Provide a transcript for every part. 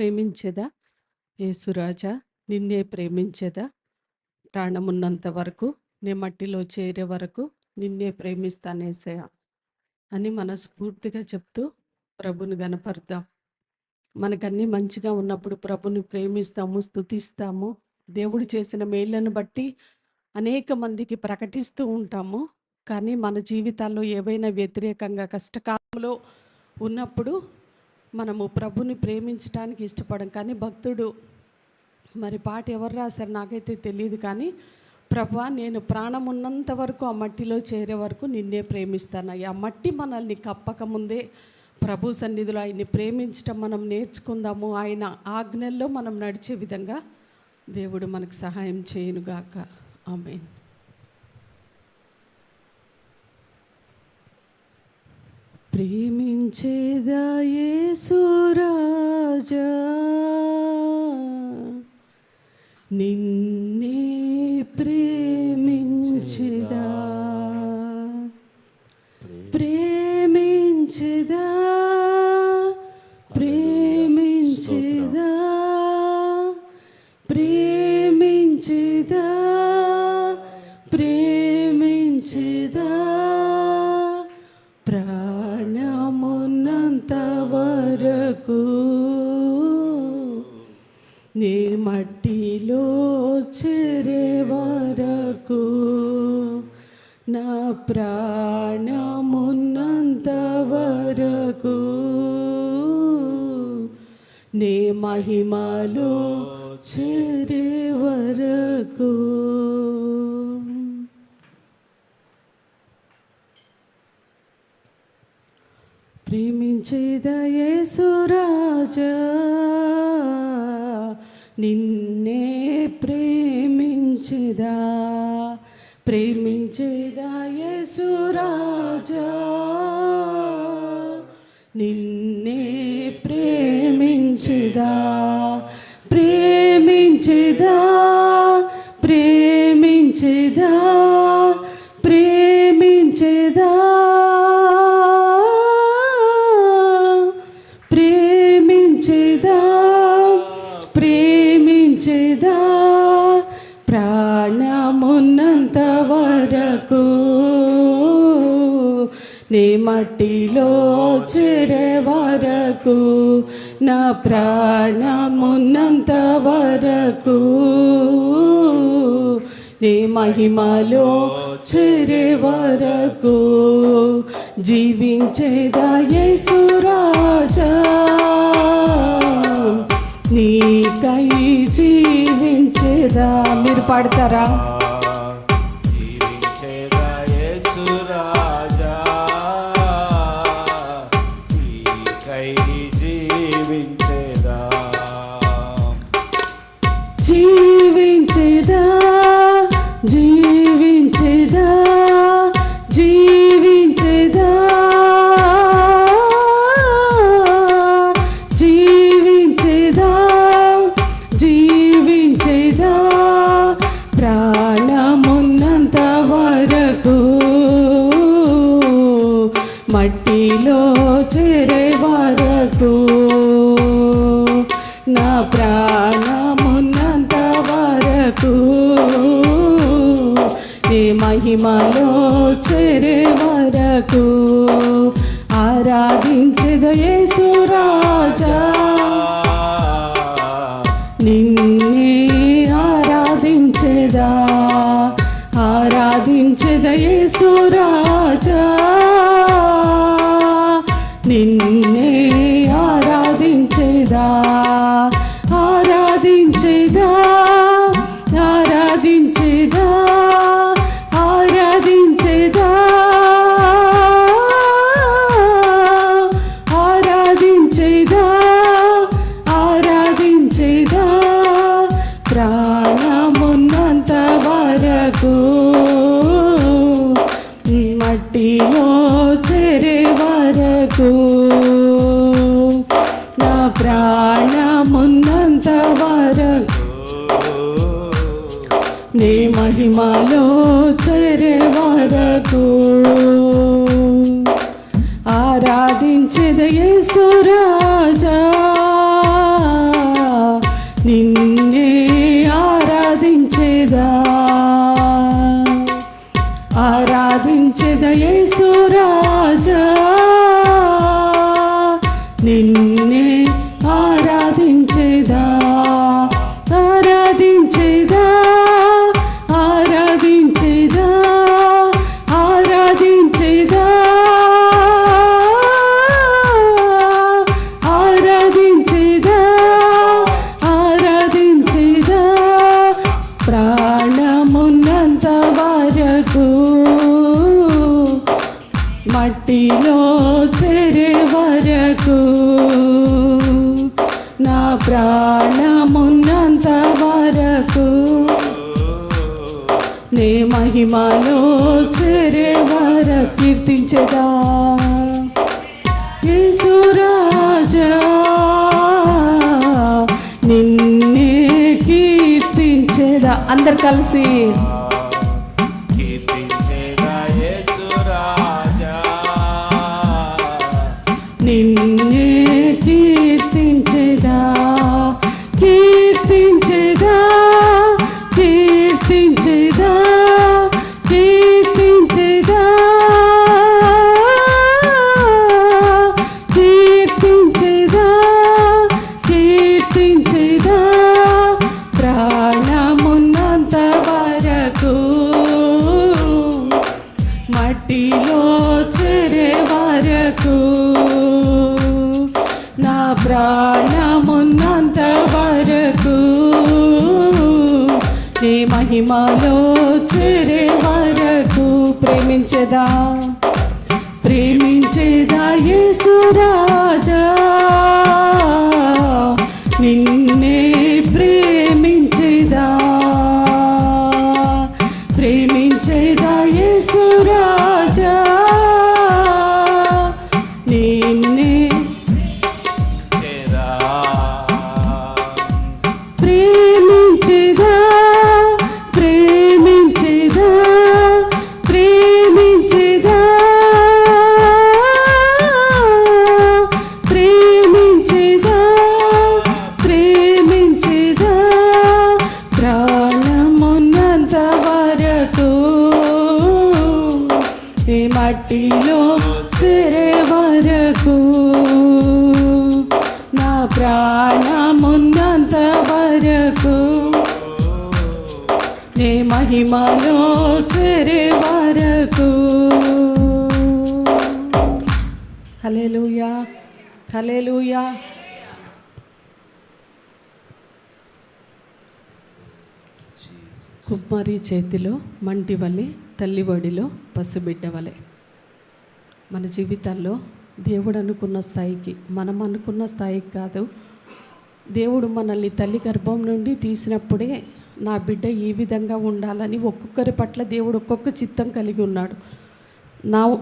ప్రేమించేదా యేసురాజా, నిన్నే ప్రేమించేదా, ప్రాణమున్నంత వరకు, నే మట్టిలో చేరే వరకు నిన్నే ప్రేమిస్తానేసయ్యా అని మనస్ఫూర్తిగా చెప్తూ ప్రభుని గనపడదాం. మనకన్నీ మంచిగా ఉన్నప్పుడు ప్రభుని ప్రేమిస్తాము, స్తుతిస్తాము. దేవుడు చేసిన మేళ్లను బట్టి అనేక మందికి ప్రకటిస్తూ ఉంటాము. కానీ మన జీవితాల్లో ఏవైనా వ్యతిరేకంగా కష్టకాలంలో ఉన్నప్పుడు మనము ప్రభుని ప్రేమించడానికి ఇష్టపడం. కానీ భక్తుడు మరి పాట ఎవరు రాశారు నాకైతే తెలియదు, కానీ ప్రభువా, నేను ప్రాణం ఉన్నంత వరకు ఆ మట్టిలో చేరే వరకు నిన్నే ప్రేమిస్తాను. ఆ మట్టి మనల్ని కప్పకముందే ప్రభు సన్నిధిలో ఆయన్ని ప్రేమించటం మనం నేర్చుకుందాము. ఆయన ఆజ్ఞల్లో మనం నడిచే విధంగా దేవుడు మనకు సహాయం చేయనుగాక. ఆమేన్. ప్రేమించేదా యేసురాజా, నిన్నే ప్రేమించేదా, ప్రేమించేదా, ప్రేమించేదా, ప్రేమించేదా, ప్రేమించేదా, ప్రాణమున్నంత వరకు, నీ మట్టిలో చేరే వరకు, నా ప్రాణమున్నంత వరకు, నీ మహిమలో చేరే వరకు. ప్రేమించేదా యేసురాజా, నిన్నే ప్రేమించేదా, ప్రేమించేదా యేసురాజా, నిన్నే ప్రేమించేదా, ప్రేమించేదా, ప్రేమించేదా, ప్రేమించేదా, ప్రేమించేదా, ప్రేమించేదా, ప్రాణమున్నంత వరకు, నీ మట్టిలో చేరే వరకు, నా ప్రాణమున్నంత వరకు, నీ మహిమలో చేరే వరకు, జీవించేదా యేసురాజా, నీకై జీవించేదా. మీరు పాడతారా? జీవించేదా యేసురాజా, నీకై జీవించేదా, జీవించేదా, జీవించేదా, జీవించేదా, జీవించేదా, జీవించేదా, ప్రాణమున్నంత వరకు, మట్టిలో చేరే వరకు, నా ప్రాణమున్నంత వరకు, నీ మహిమలో చేరే వరకు, ఆరాధించెదా యేసురాజా, నిన్నే ఆరాధించెదా, ఆరాధించెదా యేసురాజా, నిన్నే ఆరాధించెదా, ఆరాధించెదా, ఆరాధించెదా, ఆరాధించెదా, ఆరాధించెదా, ఆరాధించెదా, ప్రాణమున్నంత వరకు, మట్టిలో చేరే వరకు, నా ప్రాణమున్నంత వరకు, నీ మహిమలో చేరే వరకు, ఆరాధించెదా యేసురాజా, నిన్నే ఆరాధించేదా ఆరాధించేదా ఆరాధించేదా ఆరాధించేదా ఆరాధించేదా ఆరాధించేదా ప్రాణమున్నంత వరకు మట్టిలో చేరే వరకు నా ప్రాణమున్నంత వరకు నే మహిమలో చేరే వరకు కీర్తించేదా యేసు రాజా నిన్నే కీర్తించేదా అందరు కలిసి కీర్తించేదా యేసు రాజా నిన్నే కీర్తించేదా కీర్తించేదా కీర్తించేదా కీర్తించేదా కీర్తించేదా కీర్తించేదా ప్రాణమున్నంత వరకు మట్టిలో చేరే వరకు నా ప్రాణమున్నంత వరకు నీ మహిమలో చేరే వరకు ప్రేమించేదా ప్రేమించేదా యేసు రాజా నిన్నే ప్రేమించేదా ప్రేమించేదా యేసు రాజా నిన్నే చేరా ప్రేమించేదా ప్రేమించేదా ప్రేమించేదా ప్రేమించేదా ప్రేమించేదా ప్రాణమున్నంత వరకు ఈ మట్టిలో చేరే వరకు నా ప్రాణమున్నంత వరకు నీ మహిమలో చేరే వరకు హల్లెలూయా హల్లెలూయా కుమ్మరి చేతిలో మంటి వలె తల్లి ఒడిలో పసిబిడ్డ వలె మన జీవితాల్లో దేవుడు అనుకున్న స్థాయికి మనం అనుకున్న స్థాయికి కాదు దేవుడు మనల్ని తల్లి గర్భం నుండి తీసినప్పుడే నా బిడ్డ ఈ విధంగా ఉండాలని ఒక్కొక్కరి పట్ల దేవుడు ఒక్కొక్క చిత్తం కలిగి ఉన్నాడు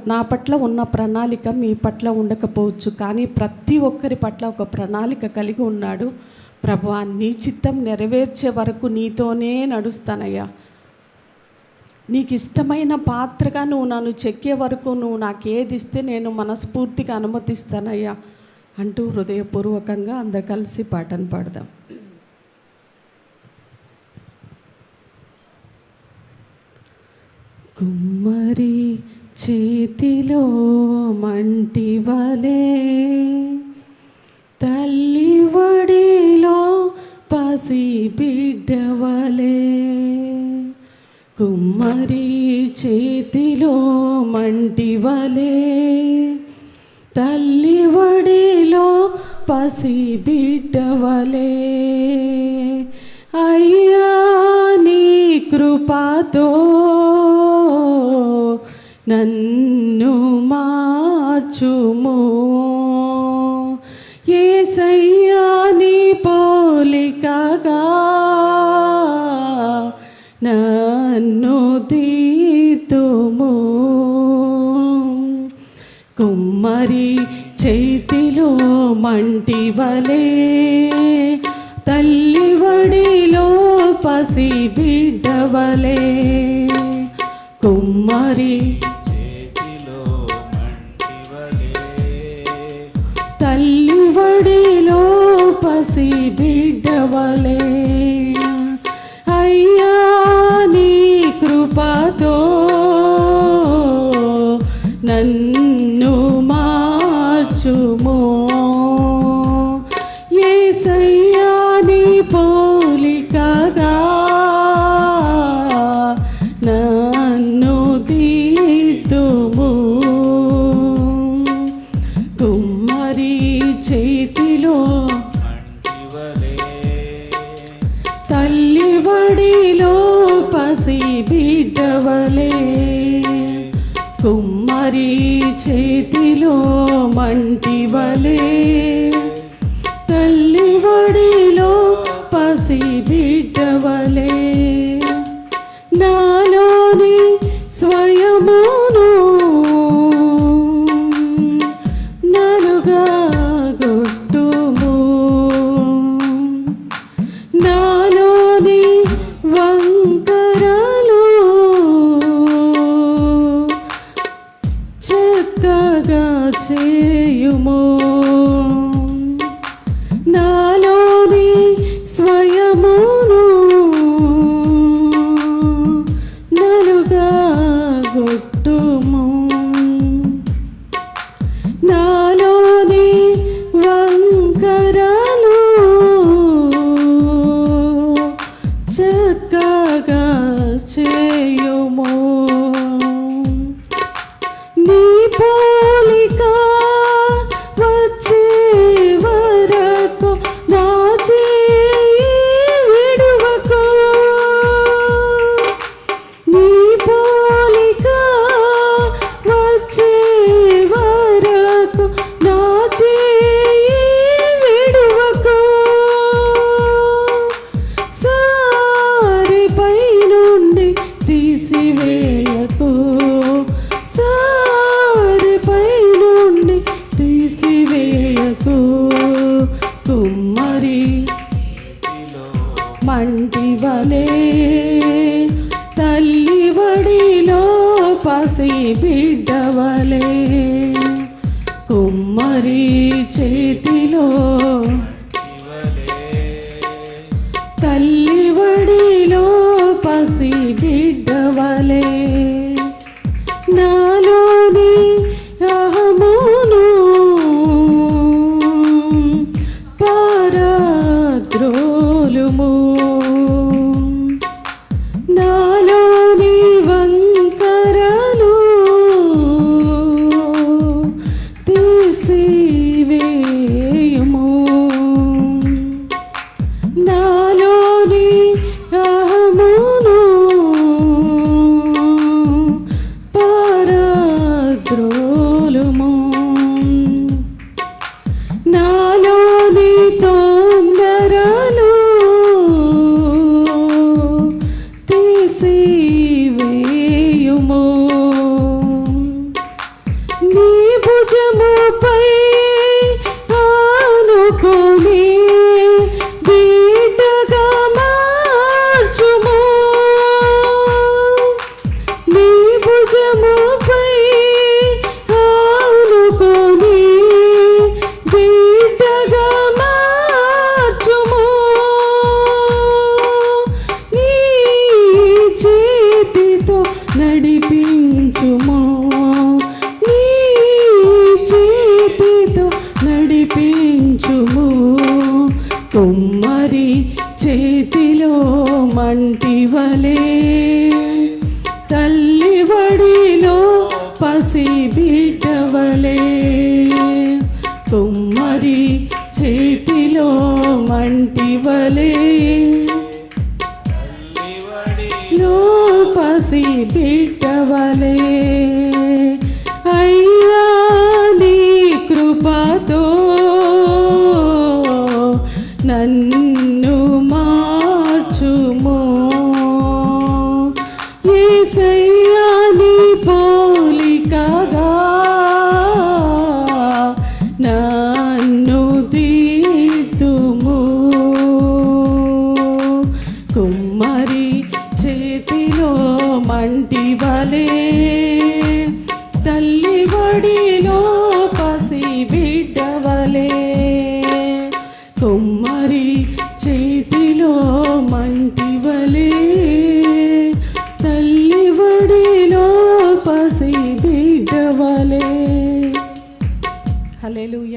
నా పట్ల ఉన్న ప్రణాళిక మీ పట్ల ఉండకపోవచ్చు కానీ ప్రతి ఒక్కరి పట్ల ఒక ప్రణాళిక కలిగి ఉన్నాడు ప్రభువా నీ చిత్తం నెరవేర్చే వరకు నీతోనే నడుస్తానయ్యా నీకు ఇష్టమైన పాత్రగా నువ్వు నన్ను చెక్కే వరకు నువ్వు నాకు ఏది ఇస్తే నేను మనస్ఫూర్తిగా అనుమతిస్తానయ్యా అంటూ హృదయపూర్వకంగా అందరు కలిసి పాటను పాడదాం. కుమ్మరి చేతిలో మంటి వలె తల్లి వడిలో పసి బిడ్డ వలె కుమ్మరి చేతిలో మంటి వలె తల్లి వడిలో పసి బిడ్డ వలె అయ్యా నీ కృపతో నన్ను మార్చుము యేసయ్యా నీ పోలికగా నన్ను తీర్చుము కుమ్మరి చేతిలో మంటి వలె తల్లి వడిలో పసి బిడ్డ వలె కుమ్మరి చేతిలో మంటి వలె తల్లి వడిలో పసి బిడ్డ వలె అయ్యా నీ కృపతో నన్ను మార్చుము వలే తల్లి వడిలో పసి బిడ్డ వలే నాలోని స్వయమును నలుగా గొట్టుము నాలోని వంకరలు చక్కగా చేయుము నాలోని స్వయమును నలుగా గొట్టుము నాలోని వంకరలు చక్కగా చేయుము నీ పోలిక వచ్చే వరకు నా చేయి విడువకు నీ పోలిక వచ్చే వరకు నా చేయి విడువకు సారిపై నుండి తీసివేయకు సారిపై నుండి తీసివేయకు కుమ్మరి మంటి వలే తల్లి వడిలో పసి బిడ్డ వలే కుమ్మరి చేతిలో తల్లి వడిలో పసి బిడ్డ వలే నాలోని అహమును పారద్రోలుము నాలోని వంకరలు తీసివేయుము నాలోని అహమును పారద్రోలుము నాలోని తొందరలు తీసివేయుము నీ భుజముపై ఆనుకొని బిడ్డగా మార్చుము నీ భుజముపై ఆనుకొని బిడ్డగా మార్చుము నీ చేతితో నడిపించుము నీ చేతితో నడిపించుము కుమ్మరి చేతిలో మంటి వలే తల్లి వడిలో పసి బిడ్డ వలే కుమ్మరి చేతిలో మంటి వలే లో పసి బిడ్డ వలే అయ్యా నీ కృపతో నన్ను మార్చుము యేసయ్యా నీ పోలికగా నన్ను దిద్దుము కుమ్మరి చేతిలో మంటి వలే తల్లి వడిలో పసి బిడ్డ వలే కుమ్మరి చేతిలో మంటి వలే తల్లి వడిలో పసి బిడ్డ వలే హల్లెలూయా.